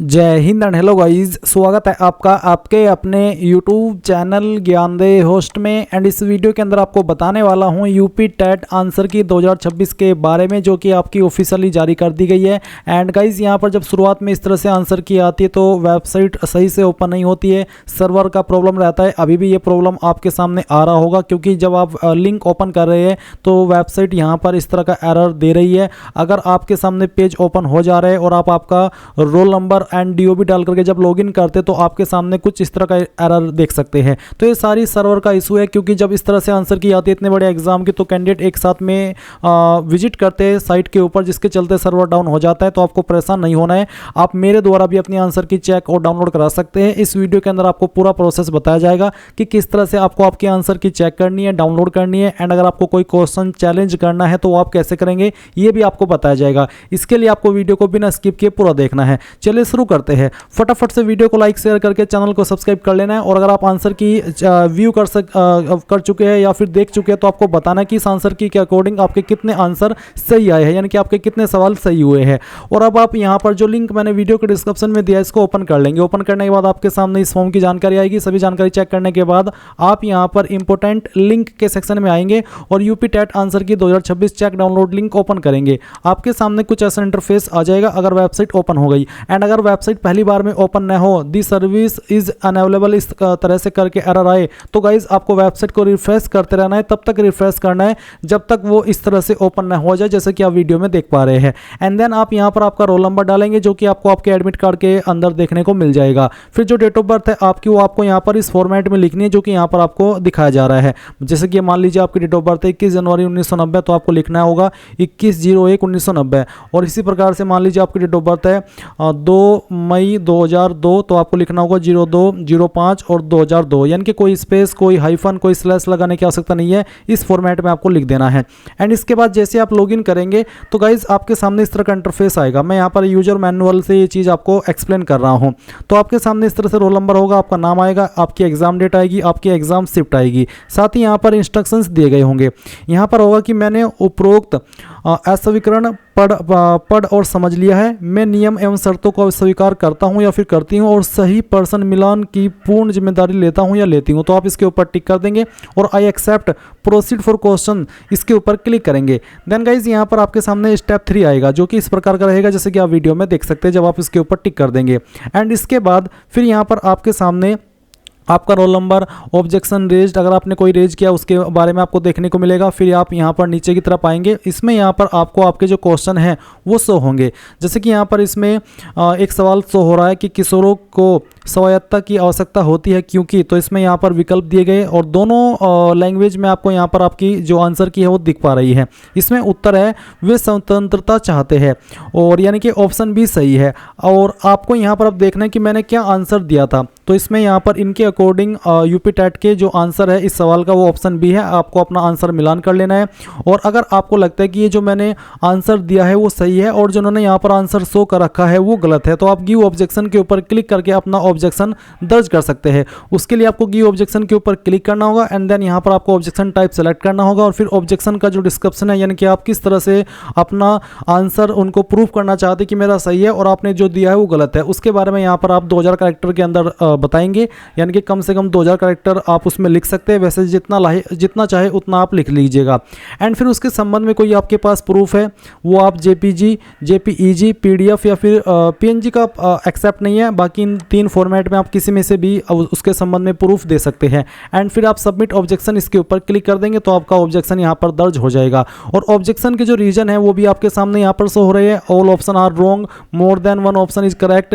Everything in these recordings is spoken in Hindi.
जय हिंद एंड हेलो गाइस, स्वागत है आपका आपके अपने यूट्यूब चैनल ज्ञानदेह होस्ट में। एंड इस वीडियो के अंदर आपको बताने वाला हूं यूपी टेट आंसर की 2026 के बारे में, जो कि आपकी ऑफिशियली जारी कर दी गई है। एंड गाइस यहां पर जब शुरुआत में इस तरह से आंसर की आती है तो वेबसाइट सही से ओपन नहीं होती है, सर्वर का प्रॉब्लम रहता है। अभी भी ये प्रॉब्लम आपके सामने आ रहा होगा, क्योंकि जब आप लिंक ओपन कर रहे हैं तो वेबसाइट यहाँ पर इस तरह का एरर दे रही है। अगर आपके सामने पेज ओपन हो जा रहा है और आप आपका रोल नंबर एंड डीओबी डाल करके जब लॉगिन करते तो आपके सामने कुछ इस तरह का एरर देख सकते हैं। तो ये सारी सर्वर का इशू है, क्योंकि जब इस तरह से आंसर की आती है इतने बड़े एग्जाम की, तो कैंडिडेट एक साथ में विजिट करते हैं साइट के ऊपर, जिसके चलते सर्वर डाउन हो जाता है। तो आपको परेशान नहीं होना है, आप मेरे द्वारा भी अपनी आंसर की चेक और डाउनलोड करा सकते हैं। इस वीडियो के अंदर आपको पूरा प्रोसेस बताया जाएगा कि किस तरह से आपको आपकी आंसर की चेक करनी है, डाउनलोड करनी है। एंड अगर आपको कोई क्वेश्चन चैलेंज करना है तो आप कैसे करेंगे ये भी आपको बताया जाएगा। इसके लिए आपको वीडियो को बिना स्किप किए पूरा देखना है। चलिए शुरू करते हैं। फटाफट से वीडियो को लाइक शेयर करके चैनल को सब्सक्राइब कर लेना है। और अगर आप आंसर की व्यू कर चुके हैं या फिर देख चुके हैं तो आपको बताना है कि इस आंसर की के अकॉर्डिंग आपके कितने आंसर सही आए हैं, यानी कि आपके कितने सवाल सही हुए हैं। और अब आप यहाँ पर जो लिंक मैंने वीडियो के डिस्क्रिप्शन में दिया है इसको ओपन कर लेंगे। ओपन करने के बाद आपके सामने इस फॉर्म की जानकारी आएगी। सभी जानकारी चेक करने के बाद आप यहाँ पर इंपोर्टेंट लिंक के सेक्शन में आएंगे और यूपी टेट आंसर की 2026 चेक डाउनलोड लिंक ओपन करेंगे। आपके सामने कुछ ऐसा इंटरफेस आ जाएगा अगर वेबसाइट ओपन हो गई। एंड अगर वेबसाइट पहली बार में ओपन न हो, दी सर्विस इज अनअवेलेबल इस तरह से करके एरर आए, तो गाइज आपको वेबसाइट को रिफ्रेश करते रहना है। तब तक रिफ्रेश करना है जब तक वो इस तरह से ओपन न हो जाए, जैसे कि आप वीडियो में देख पा रहे हैं। एंड देन आप यहां पर आपका रोल नंबर डालेंगे, जो कि आपको आपके एडमिट कार्ड के अंदर देखने को मिल जाएगा। फिर जो डेट ऑफ बर्थ है आपकी, वो आपको यहां पर इस फॉर्मेट में लिखनी है, जो कि यहां पर आपको दिखाया जा रहा है। जैसे कि मान लीजिए आपकी डेट ऑफ बर्थ है 21 जनवरी 1990, तो आपको लिखना होगा 21/01/1990। और इसी प्रकार से मान लीजिए आपकी डेट ऑफ बर्थ है 2 मई 2002, तो आपको लिखना होगा 02/05 और 2002, यानी कि कोई स्पेस, कोई हाइफन, कोई स्लैश लगाने की आवश्यकता नहीं है। इस फॉर्मेट में आपको लिख देना है। एंड इसके बाद जैसे आप लॉगिन करेंगे तो गाइज आपके सामने इस तरह का इंटरफेस आएगा। मैं यहाँ पर यूजर मैनुअल से ये चीज़ आपको एक्सप्लेन कर रहा हूँ। तो आपके सामने इस तरह से रोल नंबर होगा, आपका नाम आएगा, आपकी एग्जाम डेट आएगी, आपकी एग्जाम शिफ्ट आएगी, साथ ही यहाँ पर इंस्ट्रक्शंस दिए गए होंगे। यहाँ पर होगा कि मैंने उपरोक्त असवीकरण पढ़ और समझ लिया है। मैं नियम एवं शर्तों को स्वीकार करता हूं या फिर करती हूं और सही पर्सन मिलान की पूर्ण जिम्मेदारी लेता हूं या लेती हूं, तो आप इसके ऊपर टिक कर देंगे। और I accept proceed for question, इसके ऊपर क्लिक करेंगे। देन गाइज यहां पर आपके सामने स्टेप 3 आएगा, जो कि इस प्रकार का रहेगा, जैसे कि आप वीडियो में देख सकते हैं जब आप इसके ऊपर टिक कर देंगे। एंड इसके बाद फिर यहां पर आपके सामने आपका रोल नंबर, ऑब्जेक्शन रेज्ड, अगर आपने कोई रेज किया उसके बारे में आपको देखने को मिलेगा। फिर आप यहाँ पर नीचे की तरफ आएंगे, इसमें यहाँ पर आपको आपके जो क्वेश्चन हैं वो शो होंगे। जैसे कि यहाँ पर इसमें एक सवाल शो हो रहा है कि किशोरों को स्वायत्तता की आवश्यकता होती है क्योंकि, तो इसमें यहाँ पर विकल्प दिए गए और दोनों लैंग्वेज में आपको यहाँ पर आपकी जो आंसर की है वो दिख पा रही है। इसमें उत्तर है वे स्वतंत्रता चाहते हैं, और यानी कि ऑप्शन भी सही है। और आपको यहाँ पर अब देखना है कि मैंने क्या आंसर दिया था। तो इसमें यहाँ पर इनके अकॉर्डिंग यूपी टेट के जो आंसर है इस सवाल का वो ऑप्शन बी है। आपको अपना आंसर मिलान कर लेना है। और अगर आपको लगता है कि ये जो मैंने आंसर दिया है वो सही है और जिन्होंने यहाँ पर आंसर शो कर रखा है वो गलत है, तो आप गिव ऑब्जेक्शन के ऊपर क्लिक करके अपना ऑब्जेक्शन दर्ज कर सकते हैं। उसके लिए आपको गिव ऑब्जेक्शन के ऊपर क्लिक करना होगा। एंड देन यहाँ पर आपको ऑब्जेक्शन टाइप सेलेक्ट करना होगा और फिर ऑब्जेक्शन का जो डिस्क्रिप्शन है, यानी कि आप किस तरह से अपना आंसर उनको प्रूव करना चाहते कि मेरा सही है और आपने जो दिया है वो गलत है, उसके बारे में यहाँ पर आप 2000 कैरेक्टर के अंदर बताएंगे। यानी कि कम से कम 2000 कैरेक्टर आप उसमें लिख सकते हैं। वैसे जितना चाहे उतना आप लिख लीजिएगा। एंड फिर उसके संबंध में कोई आपके पास प्रूफ है, वो आप जेपीजी, जेपीईजी, पीडीएफ या फिर पीएनजी का एक्सेप्ट नहीं है। बाकी इन 3 फॉर्मेट में आप किसी में से भी उसके संबंध में प्रूफ दे सकते हैं। एंड फिर आप सबमिट ऑब्जेक्शन इसके ऊपर क्लिक कर देंगे तो आपका ऑब्जेक्शन यहाँ पर दर्ज हो जाएगा। और ऑब्जेक्शन के जो रीजन है वो भी आपके सामने यहाँ पर शो हो रहे हैं। All option are wrong, more than one option is correct,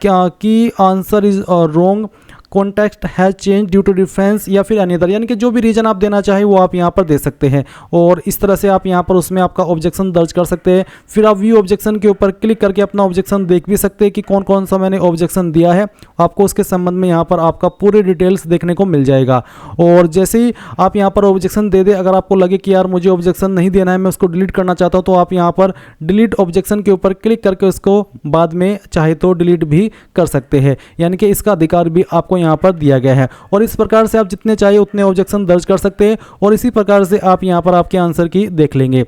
क्या की answer is wrong, context has change due to difference, या फिर एनी अदर, यानी कि जो भी रीजन आप देना चाहें वो आप यहाँ पर दे सकते हैं। और इस तरह से आप यहाँ पर उसमें आपका ऑब्जेक्शन दर्ज कर सकते हैं। फिर आप व्यू ऑब्जेक्शन के ऊपर क्लिक करके अपना ऑब्जेक्शन देख भी सकते हैं कि कौन कौन सा मैंने ऑब्जेक्शन दिया है। आपको उसके संबंध में यहाँ पर आपका पूरे डिटेल्स देखने को मिल जाएगा। और जैसे ही आप यहाँ पर ऑब्जेक्शन दे दें, अगर आपको लगे कि यार मुझे ऑब्जेक्शन नहीं देना है, मैं उसको डिलीट करना चाहता हूँ, तो आप यहाँ पर डिलीट ऑब्जेक्शन के ऊपर क्लिक करके उसको बाद में चाहे तो डिलीट भी कर सकते हैं। यानी कि इसका अधिकार भी आपको यहाँ पर दिया गया है। और इस प्रकार से आप जितने चाहिए उतने ऑब्जेक्शन दर्ज कर सकते हैं और इसी प्रकार से आप यहाँ पर आपके आंसर की देख लेंगे।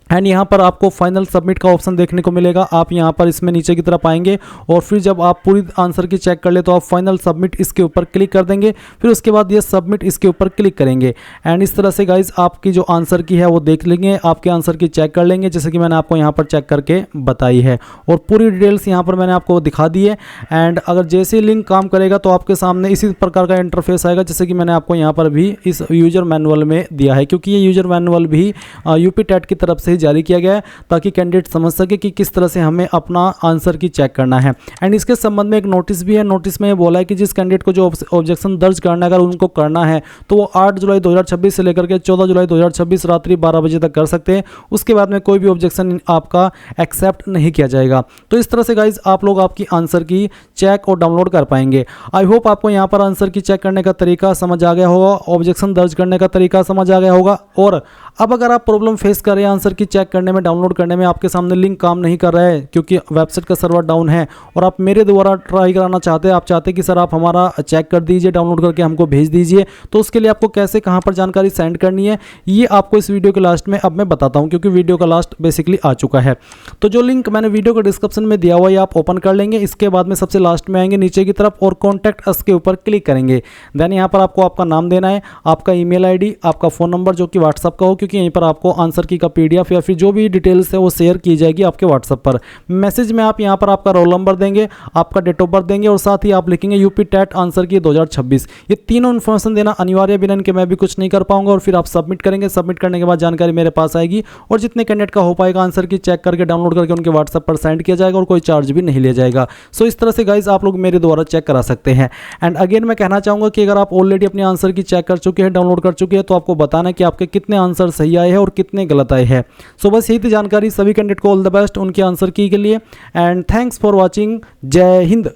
एंड यहाँ पर आपको फाइनल सबमिट का ऑप्शन देखने को मिलेगा। आप यहाँ पर इसमें नीचे की तरफ आएंगे और फिर जब आप पूरी आंसर की चेक कर ले तो आप फाइनल सबमिट इसके ऊपर क्लिक कर देंगे। फिर उसके बाद ये सबमिट इसके ऊपर क्लिक करेंगे एंड इस तरह से गाइज आपकी जो आंसर की है वो देख लेंगे, आपके आंसर की चेक कर लेंगे जैसे कि मैंने आपको यहाँ पर चेक करके बताई है और पूरी डिटेल्स यहाँ पर मैंने आपको दिखा दी है। एंड अगर जैसे लिंक काम करेगा तो आपके सामने इसी प्रकार का इंटरफेस आएगा जैसे कि मैंने आपको यहाँ पर भी इस यूजर मैनुअल में दिया है, क्योंकि ये यूजर मैनुअल भी यूपी टेट की तरफ से जारी किया गया है ताकि कैंडिडेट समझ सके कि किस तरह से हमें अपना आंसर की चेक करना है। एंड इसके संबंध में एक नोटिस भी है। नोटिस में ये बोला है कि जिस कैंडिडेट को जो ऑब्जेक्शन दर्ज करना है अगर उनको करना है तो वो 8 जुलाई 2026 से लेकर के 14 जुलाई 2026 रात्रि 12 बजे तक कर सकते हैं। उसके बाद में कोई भी ऑब्जेक्शन आपका एक्सेप्ट नहीं किया जाएगा। तो इस तरह से गाइज आप लोग आपकी आंसर की चेक और डाउनलोड कर पाएंगे। आई होप आपको यहाँ पर आंसर की चेक करने का तरीका समझ आ गया होगा, ऑब्जेक्शन दर्ज करने का तरीका समझ आ गया होगा। और अब अगर आप प्रॉब्लम फेस कर रहे हैं आंसर की चेक करने में, डाउनलोड करने में, आपके सामने लिंक काम नहीं कर रहा है क्योंकि वेबसाइट का सर्वर डाउन है और आप मेरे द्वारा ट्राई कराना चाहते हैं, आप चाहते हैं कि सर आप हमारा चेक कर दीजिए, डाउनलोड करके हमको भेज दीजिए, तो उसके लिए आपको कैसे कहां पर जानकारी सेंड करनी है ये आपको इस वीडियो के लास्ट में अब मैं बताता हूं, क्योंकि वीडियो का लास्ट बेसिकली आ चुका है। तो जो लिंक मैंने वीडियो के डिस्क्रिप्शन में दिया हुआ है आप ओपन कर लेंगे। इसके बाद में सबसे लास्ट में आएंगे नीचे की तरफ और कॉन्टैक्ट अस के ऊपर क्लिक करेंगे। देन यहाँ पर आपको आपका नाम देना है, आपका ईमेल आईडी, आपका फ़ोन नंबर जो कि व्हाट्सअप का हो, क्योंकि यहीं पर आपको आंसर की का पीडीएफ या फिर जो भी डिटेल्स है वो शेयर की जाएगी आपके व्हाट्सएप पर। मैसेज में आप यहाँ पर आपका रोल नंबर देंगे, आपका डेट ऑफ बर्थ देंगे और साथ ही आप लिखेंगे यूपी टेट आंसर की 2026। ये तीनों इन्फॉर्मेशन देना अनिवार्य, बिना इनके मैं भी कुछ नहीं कर पाऊंगा। और फिर आप सबमिट करेंगे, सबमिट करने के बाद जानकारी मेरे पास आएगी और जितने कैंडिडेट का हो पाएगा आंसर की चेक करके डाउनलोड करके उनके व्हाट्सएप पर सेंड किया जाएगा और कोई चार्ज भी नहीं लिया जाएगा। सो इस तरह से गाइज आप लोग मेरे द्वारा चेक करा सकते हैं। एंड अगेन मैं कहना चाहूँगा कि अगर आप ऑलरेडी अपने आंसर की चेक कर चुके हैं, डाउनलोड कर चुके हैं, तो आपको बताना कि आपके कितने आंसर सही आए हैं और कितने गलत आए हैं। सो बस यही थी जानकारी। सभी कैंडिडेट को ऑल द बेस्ट उनके आंसर की के लिए एंड थैंक्स फॉर वॉचिंग। जय हिंद।